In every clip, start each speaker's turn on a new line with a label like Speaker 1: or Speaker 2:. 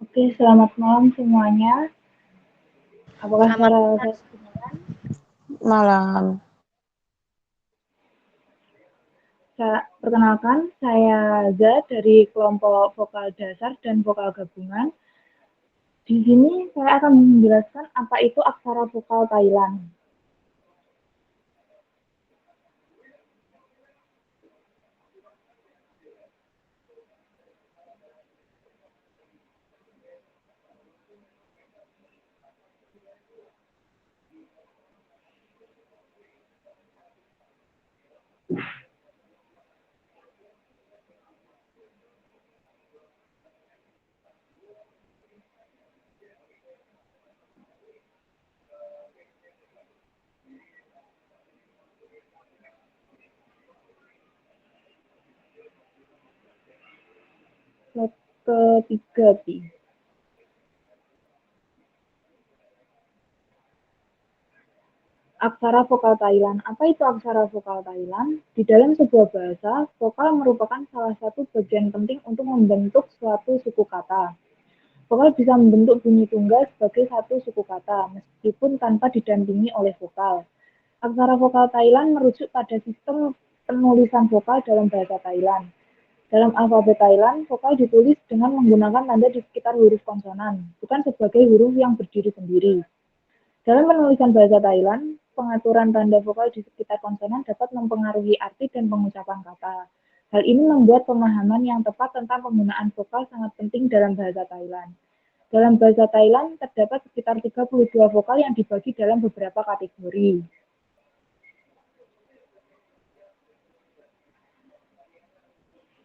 Speaker 1: Oke, selamat malam semuanya. Apakah
Speaker 2: Selamat
Speaker 1: suara saya kedengaran?
Speaker 2: malam.
Speaker 1: Perkenalkan, saya Za dari kelompok vokal dasar dan vokal gabungan. Di sini saya akan menjelaskan apa itu aksara vokal Thailand. Slide ketiga, Pi. Aksara vokal Thailand. Apa itu aksara vokal Thailand? Di dalam sebuah bahasa, vokal merupakan salah satu bagian penting untuk membentuk suatu suku kata. Vokal bisa membentuk bunyi tunggal sebagai satu suku kata, meskipun tanpa didampingi oleh vokal. Aksara vokal Thailand merujuk pada sistem penulisan vokal dalam bahasa Thailand. Dalam alfabet Thailand, vokal ditulis dengan menggunakan tanda di sekitar huruf konsonan, bukan sebagai huruf yang berdiri sendiri. Dalam penulisan bahasa Thailand, pengaturan tanda vokal di sekitar konsonan dapat mempengaruhi arti dan pengucapan kata. Hal ini membuat pemahaman yang tepat tentang penggunaan vokal sangat penting dalam bahasa Thailand. Dalam bahasa Thailand, terdapat sekitar 32 vokal yang dibagi dalam beberapa kategori.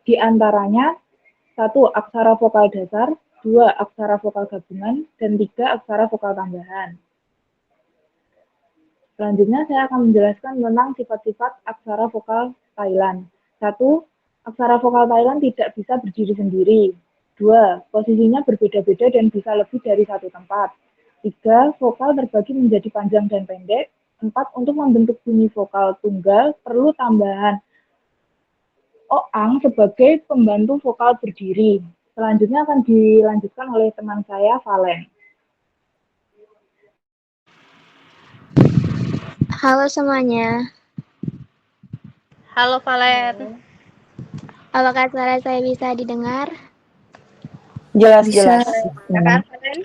Speaker 1: Di antaranya, 1. Aksara vokal dasar, 2. Aksara vokal gabungan, dan 3. Aksara vokal tambahan. Selanjutnya saya akan menjelaskan tentang sifat-sifat aksara vokal Thailand. 1. Aksara vokal Thailand tidak bisa berdiri sendiri. 2. Posisinya berbeda-beda dan bisa lebih dari satu tempat. 3. Vokal terbagi menjadi panjang dan pendek. 4. Untuk membentuk bunyi vokal tunggal perlu tambahan oang sebagai pembantu vokal berdiri. Selanjutnya akan dilanjutkan oleh teman saya, Valen.
Speaker 3: Halo semuanya,
Speaker 2: Halo Valen.
Speaker 3: apakah suara saya bisa didengar?
Speaker 2: Jelas-jelas.
Speaker 4: Bisa kan, Valen?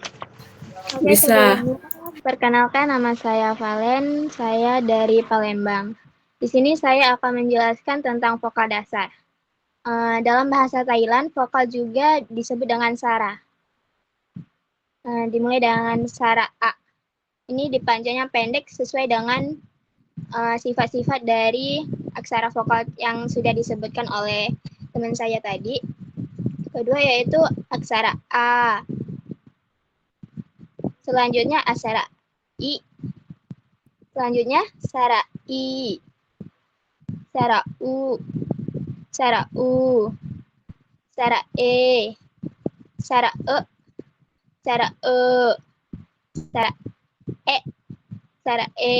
Speaker 3: Oke, sebelumnya perkenalkan nama saya Valen, saya dari Palembang. Di sini saya akan menjelaskan tentang vokal dasar. Dalam bahasa Thailand, vokal juga disebut dengan sara. Dimulai dengan sara A. Ini dipanjangnya pendek sesuai dengan sifat-sifat dari aksara vokal yang sudah disebutkan oleh teman saya tadi. Kedua yaitu aksara A. Selanjutnya aksara I. Selanjutnya sara I. Sara U. Sara U. Sara E. Sara E. Sara E. Sara E. Sara E.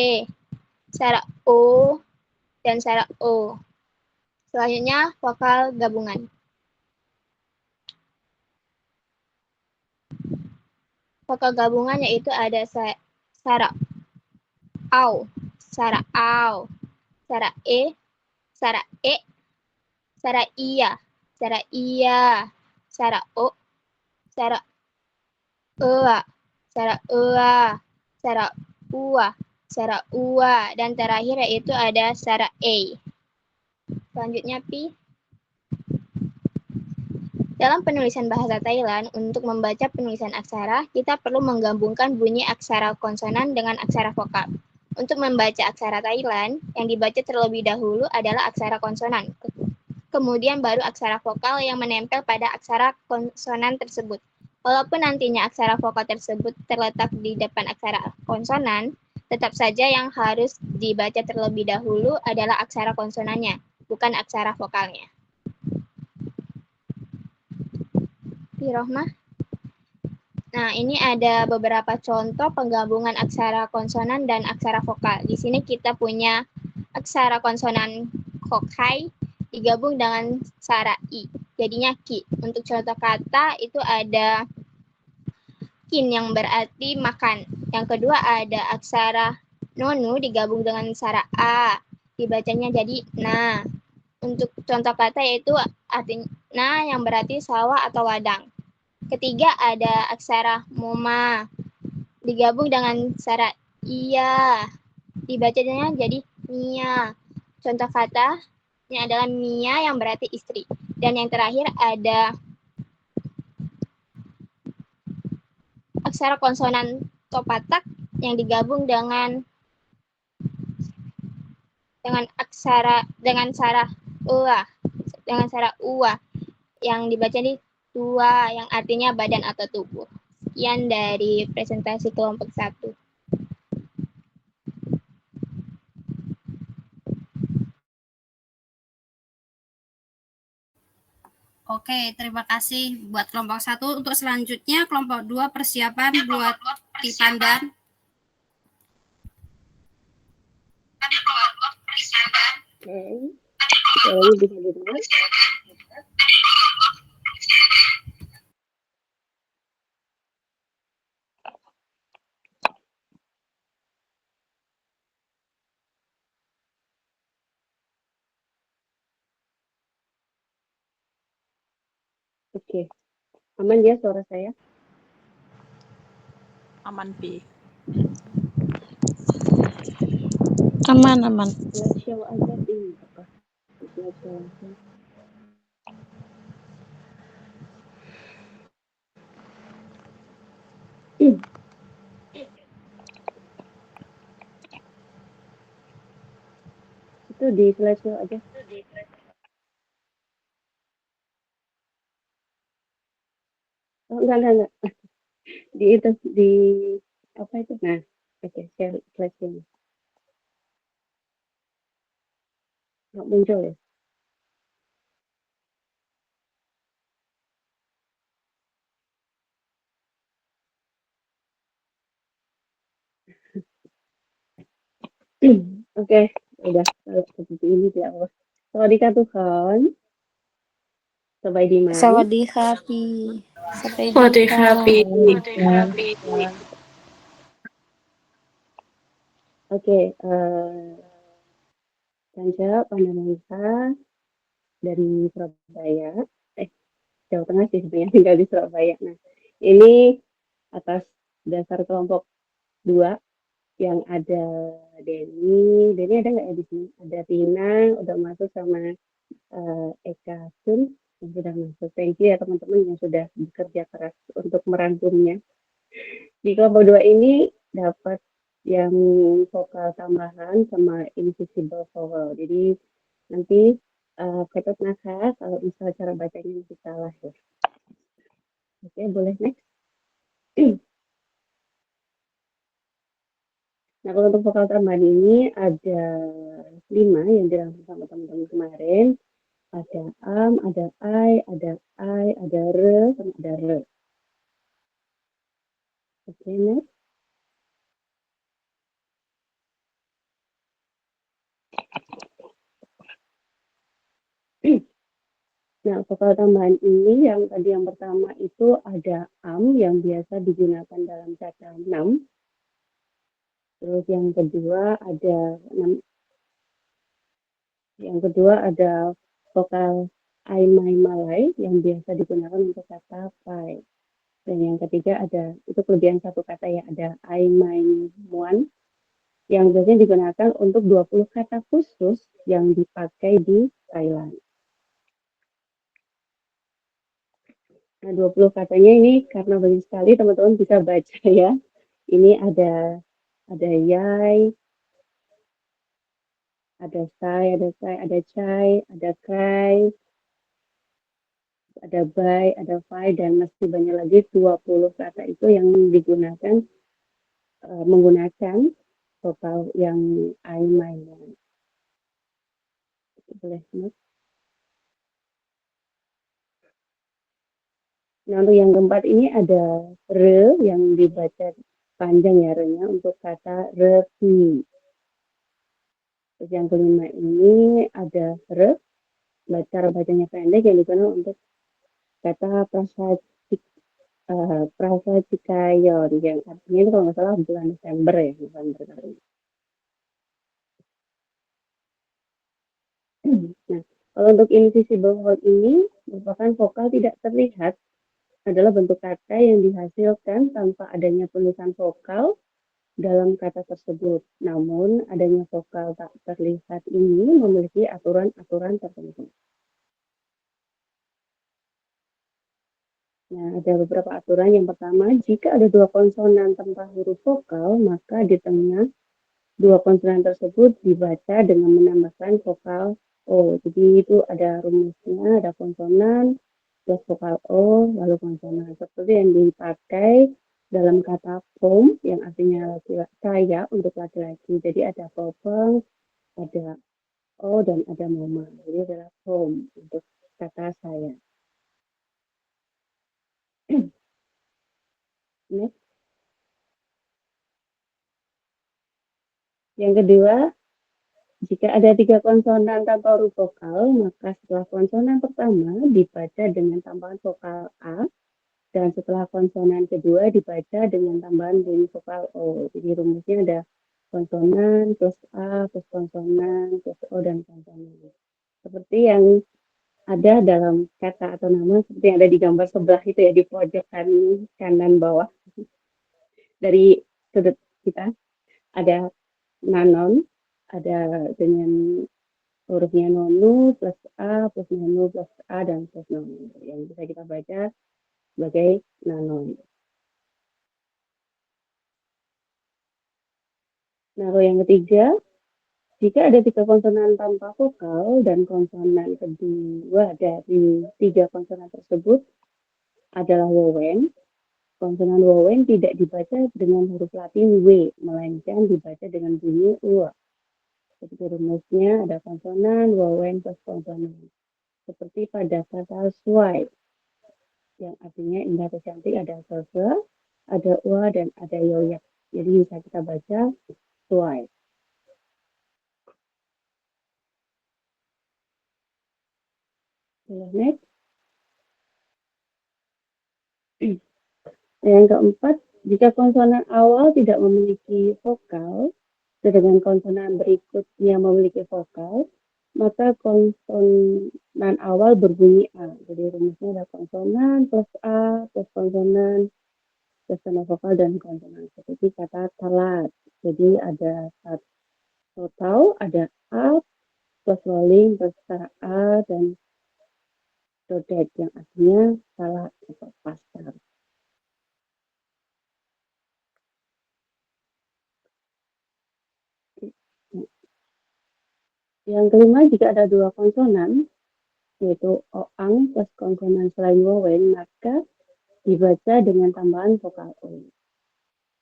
Speaker 3: Sara O. Dan sara O. Selanjutnya vokal gabungan. Vokal gabungan yaitu ada sara au, sara au, sara e, sara e, sara iya, sara iya, sara o, sara ea, sara ea, sara ua, sara ua, dan terakhir yaitu ada sara e. Selanjutnya pi. Dalam penulisan bahasa Thailand, untuk membaca penulisan aksara, kita perlu menggabungkan bunyi aksara konsonan dengan aksara vokal. Untuk membaca aksara Thailand, yang dibaca terlebih dahulu adalah aksara konsonan. Kemudian baru aksara vokal yang menempel pada aksara konsonan tersebut. Walaupun nantinya aksara vokal tersebut terletak di depan aksara konsonan, tetap saja yang harus dibaca terlebih dahulu adalah aksara konsonannya, bukan aksara vokalnya. Rohmah. Nah, ini ada beberapa contoh penggabungan aksara konsonan dan aksara vokal. Di sini kita punya aksara konsonan kokai digabung dengan sara i, jadinya ki. Untuk contoh kata itu ada kin yang berarti makan. Yang kedua ada aksara nonu digabung dengan aksara a. Dibacanya jadi na. Untuk contoh kata yaitu artinya yang berarti sawah atau ladang. Ketiga ada aksara moma digabung dengan aksara iya. Dibacanya jadi mia. Contoh katanya adalah Mia yang berarti istri. Dan yang terakhir ada aksara konsonan topatak yang digabung dengan sara uwa yang dibaca di tua yang artinya badan atau tubuh. Sekian dari presentasi kelompok 1.
Speaker 4: Oke, terima kasih buat kelompok 1. Untuk selanjutnya kelompok 2 persiapan buat Tipandan.
Speaker 5: Oke, suaranya bisa didengar? Oke, aman ya suara saya?
Speaker 2: Aman, Pi. Aman.
Speaker 5: Slideshow aja di apa? Slideshow aja. Itu di slideshow aja. Oh, enggak. Di itu, di apa itu? Nah, oke, share slideshow. Nggak muncul ya? Oke, udah kalau seperti ini tidak apa. Sawadika Tuhan. Sabai Diman.
Speaker 2: สวัสดีค่ะพี่สวัสดี
Speaker 6: สวัสดีค่ะ
Speaker 2: ค่ะ
Speaker 6: ปี
Speaker 5: Oke, Kanca Pandanisa dari Surabaya. Jawa Tengah sih sebenarnya tinggal di Surabaya. Nah, ini atas dasar kelompok 2 yang ada Denny ada nggak ya di sini? Ada Tina, udah masuk sama Eka Sun yang sudah masuk. Thank you ya teman-teman yang sudah bekerja keras untuk merangkumnya. Di kelompok 2 ini dapat yang vokal tambahan sama invisible vowel. Jadi nanti Ketut Naka kalau misalnya cara bacanya masih salah ya. Oke, boleh next. Nah, kalau untuk vokal tambahan ini ada 5 yang dirangkum sama teman-teman kemarin. Ada ada ada re, sama ada re. Oke, next. Nah, vokal tambahan ini yang tadi yang pertama itu ada yang biasa digunakan dalam kata 6. Terus yang kedua ada vokal ai, mai, malai yang biasa digunakan untuk kata pai. Dan yang ketiga ada, itu kelebihan satu kata ya, ada ai, mai, muan yang biasanya digunakan untuk 20 kata khusus yang dipakai di Thailand. Nah, 20 katanya ini karena banyak sekali teman-teman bisa baca ya. Ini ada yai, ada sai, ada cai, ada kai, ada bai, ada fai, dan masih banyak lagi 20 kata itu yang digunakan menggunakan vokal yang ai, mai, muan. Boleh, Mas? Nah, untuk yang keempat ini ada re yang dibaca panjang ya re-nya untuk kata reti. Terus yang kelima ini ada re, cara bacanya pendek yang digunakan untuk kata Prasatikaion yang artinya itu kalau nggak salah bulan Desember ya, November kali ini. Nah, kalau untuk invisible word ini merupakan vokal tidak terlihat adalah bentuk kata yang dihasilkan tanpa adanya penulisan vokal dalam kata tersebut. Namun, adanya vokal tak terlihat ini memiliki aturan-aturan tertentu. Nah, ada beberapa aturan. Yang pertama, jika ada dua konsonan tanpa huruf vokal, maka di tengah dua konsonan tersebut dibaca dengan menambahkan vokal O. Jadi itu ada rumusnya, ada konsonan, plus vokal O, lalu konsonan. Seperti yang dipakai dalam kata pom, yang artinya saya untuk laki-laki. Jadi ada popeng, ada O, dan ada mama. Jadi adalah pom untuk kata saya. Next. Yang kedua, jika ada tiga konsonan tanpa huruf vokal, maka setelah konsonan pertama dibaca dengan tambahan vokal A, dan setelah konsonan kedua dibaca dengan tambahan bunyi vokal O. Jadi rumusnya ada konsonan plus A plus konsonan plus O dan konsonan. Seperti yang ada dalam kata atau nama seperti yang ada di gambar sebelah itu ya, di pojok kanan bawah dari sudut kita ada nanon, ada dengan hurufnya nonu plus A plus nonu plus A dan plus nonu yang bisa kita baca sebagai nanon. Nah, kalau yang ketiga, jika ada tiga konsonan tanpa vokal dan konsonan kedua dari tiga konsonan tersebut adalah wowen, konsonan wowen tidak dibaca dengan huruf Latin W, melainkan dibaca dengan bunyi U. Seperti rumusnya ada konsonan, wowen plus konsonan. Seperti pada kata swipe, yang artinya indah atau cantik, ada sose, ada ua, dan ada yoyak. Jadi bisa kita baca swipe. Next. Yang keempat, jika konsonan awal tidak memiliki vokal, sedangkan konsonan berikutnya memiliki vokal, maka konsonan awal berbunyi A. Jadi rumusnya ada konsonan plus A plus konsonan plus tanda vokal dan konsonan. Seperti kata telat. Jadi ada total, ada A plus rolling plus A dan dodet yang artinya salah atau pasar. Yang kelima, jika ada dua konsonan, yaitu oang plus konsonan selain wowen, maka dibaca dengan tambahan vokal O.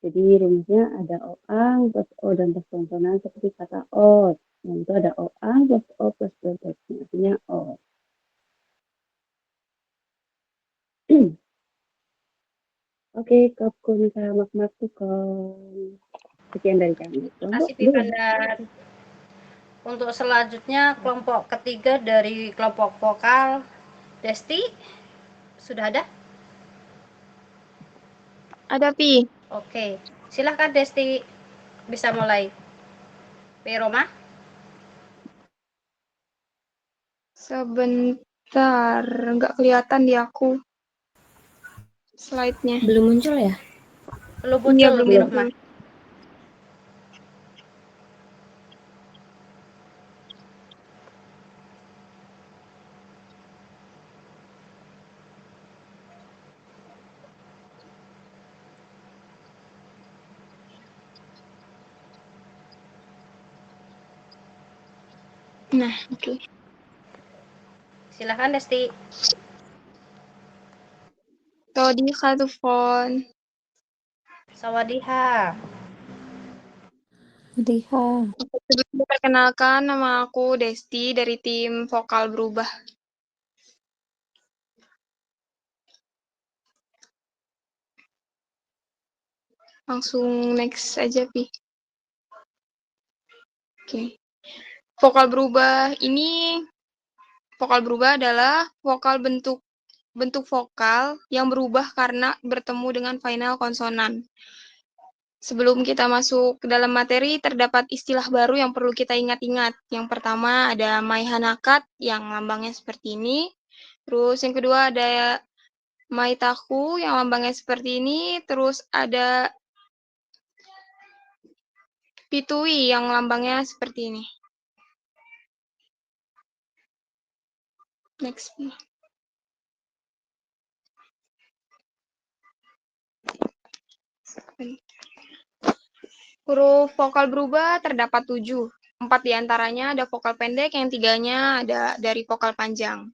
Speaker 5: Jadi rumusnya ada oang plus O dan plus konsonan seperti kata O. Yang itu ada oang plus O plus dodet, artinya O. Oke, kopkun mak tukon. Sekian dari kami.
Speaker 4: Terima kasih, Pipandan. Untuk selanjutnya kelompok ketiga dari kelompok vokal, Desti, sudah ada?
Speaker 3: Ada, Pi.
Speaker 4: Oke, silahkan Desti, bisa mulai. Pi Roma?
Speaker 3: Sebentar, nggak kelihatan di aku slide-nya.
Speaker 2: Belum muncul ya?
Speaker 4: Belum muncul,
Speaker 3: Iya, belum
Speaker 4: Pi
Speaker 3: muncul.
Speaker 4: Roma.
Speaker 3: Nah, oke.
Speaker 4: Silahkan Desti.
Speaker 3: Todi Khatufon.
Speaker 4: Sawadiha.
Speaker 2: Riha.
Speaker 3: Sebelum perkenalkan, nama aku Desti dari tim Vokal Berubah. Langsung next aja, Pi. Oke. Vokal berubah adalah vokal bentuk bentuk vokal yang berubah karena bertemu dengan final konsonan. Sebelum kita masuk ke dalam materi, terdapat istilah baru yang perlu kita ingat-ingat. Yang pertama ada Maihanakat yang lambangnya seperti ini. Terus yang kedua ada Maitaku yang lambangnya seperti ini. Terus ada Pitui yang lambangnya seperti ini. Next. Huruf vokal berubah terdapat 7. 4 diantaranya ada vokal pendek, yang 3-nya ada dari vokal panjang.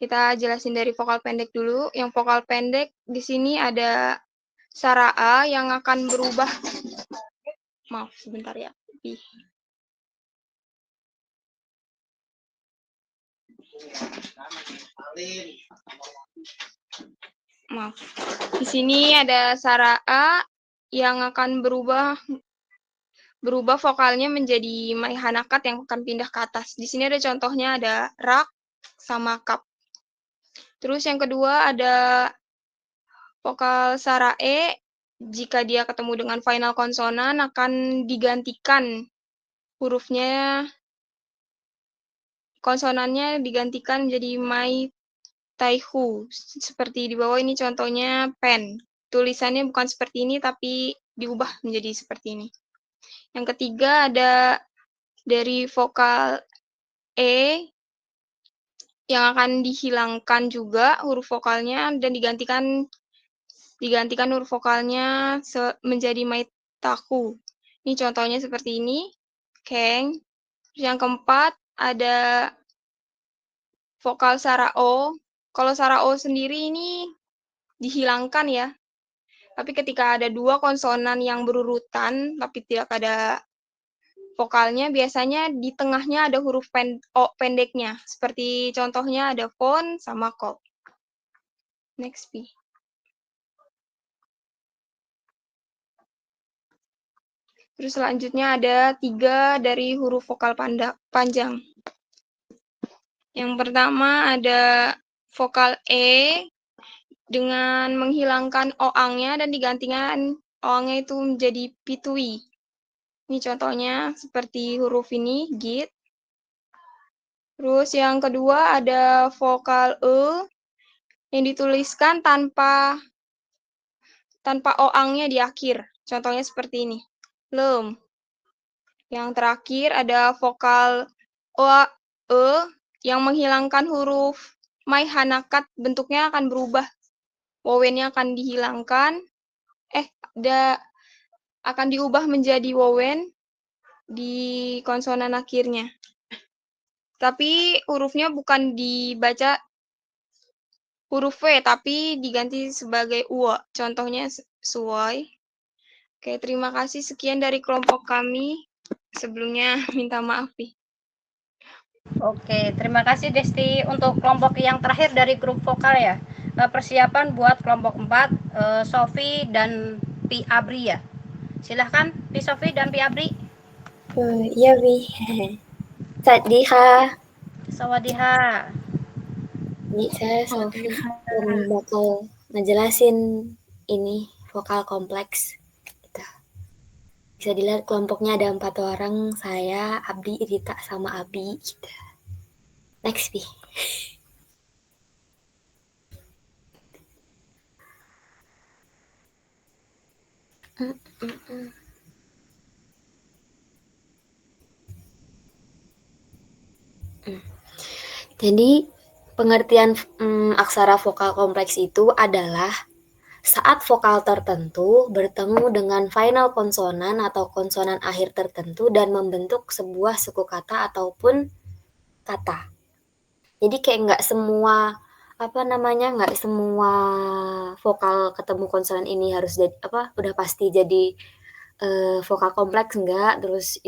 Speaker 3: Kita jelasin dari vokal pendek dulu. Yang vokal pendek di sini ada sara A yang akan berubah. Maaf, sebentar ya. Maaf. Di sini ada sara A yang akan berubah vokalnya menjadi Maihanakat yang akan pindah ke atas. Di sini ada contohnya, ada rak sama kap. Terus yang kedua ada vokal sara E, jika dia ketemu dengan final konsonan akan digantikan hurufnya, konsonannya digantikan menjadi mai taihu. Seperti di bawah ini contohnya pen. Tulisannya bukan seperti ini tapi diubah menjadi seperti ini. Yang ketiga ada dari vokal E yang akan dihilangkan juga huruf vokalnya dan digantikan huruf vokalnya menjadi maitaku. Ini contohnya seperti ini, keng. Yang keempat ada vokal sara O. Kalau sara O sendiri ini dihilangkan ya. Tapi ketika ada 2 konsonan yang berurutan tapi tidak ada vokalnya, biasanya di tengahnya ada huruf O pendeknya. Seperti contohnya ada fon sama kop. Next, P. Terus selanjutnya ada 3 dari huruf vokal panjang. Yang pertama ada vokal E dengan menghilangkan oangnya dan digantikan oangnya itu menjadi pitui. Ini contohnya seperti huruf ini, git. Terus yang kedua ada vokal E yang dituliskan tanpa oangnya di akhir. Contohnya seperti ini, lem. Yang terakhir ada vokal O, E yang menghilangkan huruf Maihanakat, bentuknya akan berubah. Wowennya akan dihilangkan, akan diubah menjadi wowen di konsonan akhirnya. Tapi hurufnya bukan dibaca huruf V, tapi diganti sebagai U. Contohnya suwoi. Oke, terima kasih. Sekian dari kelompok kami. Sebelumnya minta maaf nih.
Speaker 4: Oke, terima kasih Desti. Untuk kelompok yang terakhir dari grup vokal ya, persiapan buat kelompok 4, Sofi dan Pi Abri ya. Silahkan Pi Sofi dan Pi Abri.
Speaker 2: Iya, Wi. Sawadee-ka.
Speaker 4: Sawadee-ha.
Speaker 2: Ini saya bakal ngejelasin ini vokal kompleks. Gitu. Bisa dilihat kelompoknya ada 4 orang, saya, Abdi, Rita, sama Abi. Gitu. Next, Pi. Jadi pengertian aksara vokal kompleks itu adalah saat vokal tertentu bertemu dengan final konsonan atau konsonan akhir tertentu dan membentuk sebuah suku kata ataupun kata. Jadi kayak nggak semua nggak semua vokal ketemu konsonan ini harus jadi udah pasti jadi vokal kompleks, enggak. Terus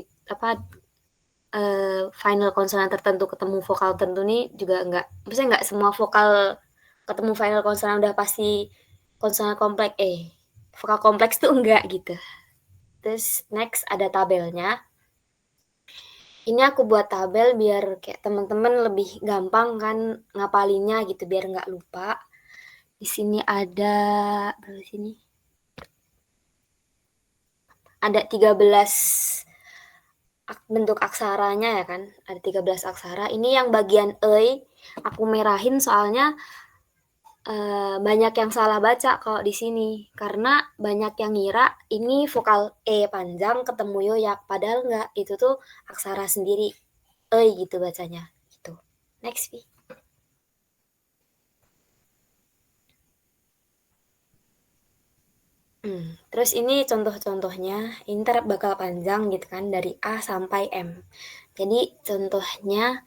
Speaker 2: final konsonan tertentu ketemu vokal tertentu nih juga enggak. Maksudnya enggak semua vokal ketemu final konsonan udah pasti konsonan kompleks. Vokal kompleks tuh enggak gitu. Terus next ada tabelnya. Ini aku buat tabel biar kayak teman-teman lebih gampang kan ngapalinnya gitu, biar enggak lupa. Di sini ada berapa sini? Ada 13 bentuk aksaranya ya kan? Ada 13 aksara. Ini yang bagian ei aku merahin soalnya banyak yang salah baca kalau di sini karena banyak yang ngira ini vokal e panjang ketemu yoyak padahal enggak, itu tuh aksara sendiri gitu bacanya gitu. Next Vi. Terus ini contoh-contohnya, ini ntar bakal panjang gitu kan dari A sampai M. Jadi contohnya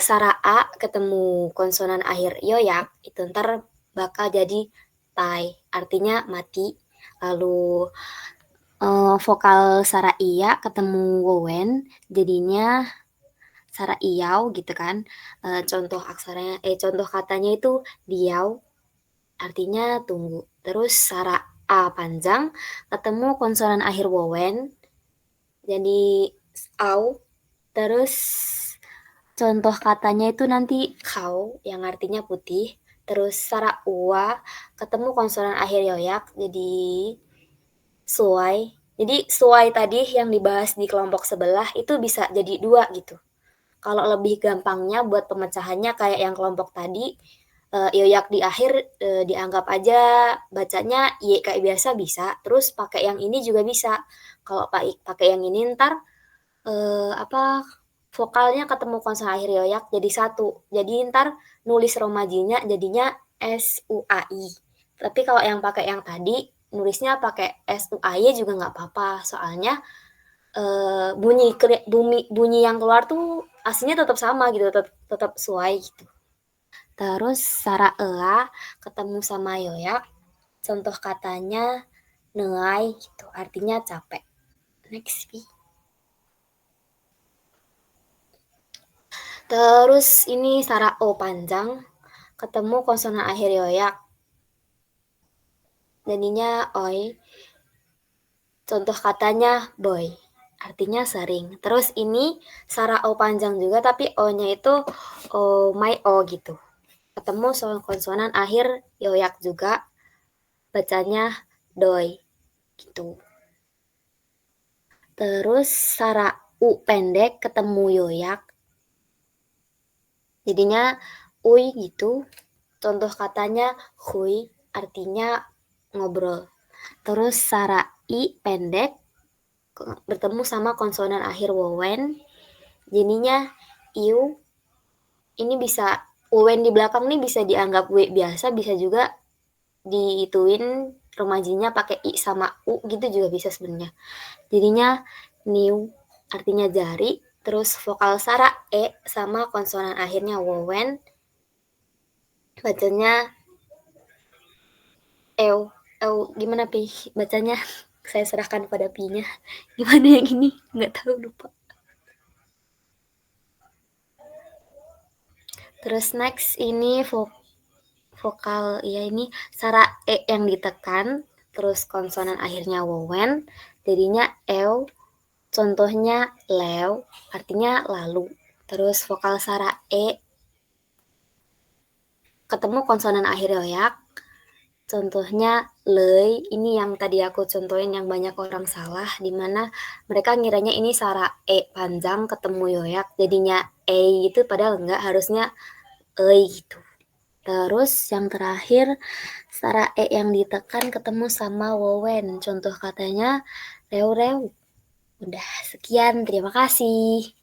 Speaker 2: sara A ketemu konsonan akhir yoyak itu ntar bakal jadi tai, artinya mati. Lalu vokal sara iya ketemu wowen jadinya sara iyau gitu kan. Contoh aksaranya contoh katanya itu diau, artinya tunggu. Terus sara A panjang ketemu konsonan akhir wowen jadi au. Terus contoh katanya itu nanti kau yang artinya putih. Terus sara ua ketemu konsonan akhir yoyak jadi suai. Jadi suai tadi yang dibahas di kelompok sebelah itu bisa jadi 2 gitu. Kalau lebih gampangnya buat pemecahannya kayak yang kelompok tadi, yoyak di akhir dianggap aja bacanya y kayak biasa bisa. Terus pakai yang ini juga bisa. Kalau pakai yang ini ntar vokalnya ketemu konsonan akhir yoyak jadi 1. Jadi ntar nulis romajinya jadinya SUAI. Tapi kalau yang pakai yang tadi nulisnya pakai SUAY juga nggak apa-apa. Soalnya bunyi yang keluar tuh aslinya tetap sama gitu, tetap sesuai gitu. Terus sara ea ketemu sama yoyak, contoh katanya neai gitu, artinya capek. Next Vi. Terus ini sara o panjang ketemu konsonan akhir yoyak, jadinya oi. Contoh katanya boy, artinya sering. Terus ini sara o panjang juga tapi o-nya itu my o gitu. Ketemu soal konsonan akhir yoyak juga, bacanya doi gitu. Terus sara u pendek ketemu yoyak, jadinya ui gitu. Contoh katanya hui, artinya ngobrol. Terus sara i pendek bertemu sama konsonan akhir wowen, jadinya iu. Ini bisa wowen di belakang nih bisa dianggap w biasa, bisa juga diituin romajinya pakai i sama u gitu juga bisa sebenarnya. Jadinya new, artinya jari. Terus vokal sara e sama konsonan akhirnya wowen, bacanya gimana Pi bacanya? Saya serahkan pada Pi-nya. Gimana yang ini? Nggak tahu, lupa. Terus next ini vokal ya ini sara e yang ditekan, terus konsonan akhirnya wowen, jadinya contohnya lew, artinya lalu. Terus vokal sara e ketemu konsonan akhir yoyak, contohnya lei. Ini yang tadi aku contohin yang banyak orang salah, dimana mereka ngiranya ini sara e panjang ketemu yoyak jadinya gitu, padahal enggak, harusnya gitu. Terus yang terakhir sara e yang ditekan ketemu sama wowen, contoh katanya rew-rew. Udah, sekian, terima kasih.